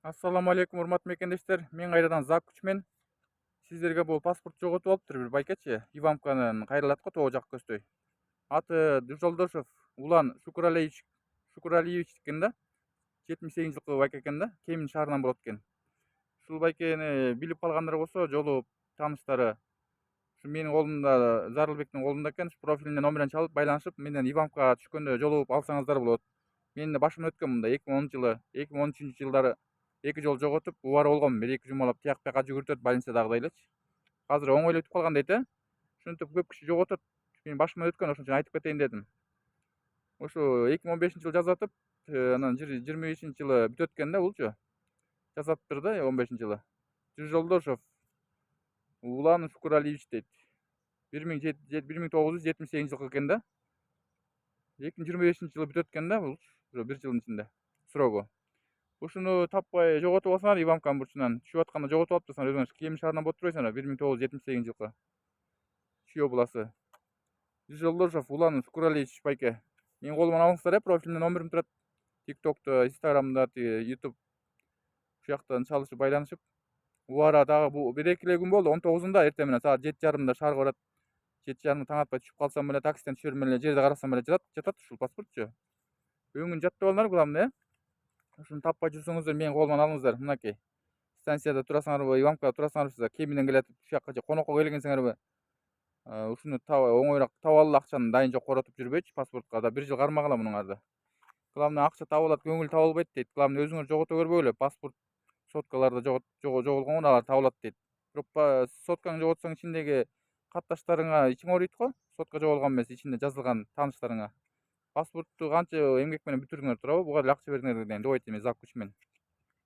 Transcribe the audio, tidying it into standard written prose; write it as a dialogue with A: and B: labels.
A: Assalamu алейкум, урматтуу мекендештер. Мен кайрадан Зак күчмен. Сиздерге бул паспорт жоготуп алыптыр бир байкечи. Иванканын кайрылат го тоо жак көздөй. Аты Жолдошев Улан Шукуралиевич экен да. 78 жылкы байке экен да. Кемин шаарынан болот экен. Ушул байкени билип калгандар болсо, жолугуп тааныштары ушу менин колумда, Зарылбектин колунда экен. Профилинен номерин чалып байланышып, менден Иванкага түшкөндө жолугуп алсаңыздар болот. Менин да башымдан өткөн мында 2010 жылы, 2013 жылдары 2 жолу жоготуп, убара болгом. Бир 2 жумалап тияк бияка жүгүртөт больницадагыдай элечи. Азыр оңой эле өтүп калган дейт, Ушинтип көп киши жоготот. Менин башымдан өткөн, ошон үчүн айтып кетейин дедим. Ошо 2015 жылы жазатып, анан 25 жылы бүтөт экен да булчу. Жазатыптыр да 15 жылы. Жолдошев Улан Шукуралиевич дейт. 1978 жылкы экен да. 2025 жылы бүтөт экен да бул. Ошо 1 жылдын ичинде срогу. Ушуну таппай жоготуп алсаңар, Иванканын бурчунан түшүп атканда жоготуп алыптырсыңар, өзүңөр Кемин шаарынан болуп турбайсыңар, 1978 жылкы. Чүйө буласы. Жолдошев Улан Шукуралиевич байке. Менин колуман алыңыздар, профилимде номерим турат. TikTok'то, Instagram'да, YouTube ушул жактан чалышып байланышып. Убара дагы бул бир 2 эле күн болду. 19-унда эртең менен саат 7:30 шаарга барат. 7:30 таң атпай түшүп калсам эле таксиден түшө бермей эле жерде карасам эле жатат ушул паспортчу. Бүгүн жаттап алыңар главное. Ушуну таппай жүрсөңүздөр, менин колуман алыңыздар. Мынакей. Станцияда турасыңарбы, Иванкада турасыңарбы, Кеминден келатып ушул жакка конокко келгенсиңерби, ушуну оңоюраак таба алалы, акчаны дайын жок коротуп жүрбөйчү паспортко. Да 1 жыл кармагыла мунуңарды. Главное акча табылат, көңүл табылбайт дейт. Главное өзүңөр жогото көрбөгүлө. Паспорт соткаларда жоголгон, алар табылат дейт. Бирок соткаңды жоготсоң ичиндеги катташтарыңа ичиң ооруйт го. Сотка жоголган эмес, ичинде жазылган тааныштарыңа. Паспортту канча эмгек менен бүтүрдүңөр туурабы? Буга деле акча бериңер деген. Добойт эми Зак күчмен.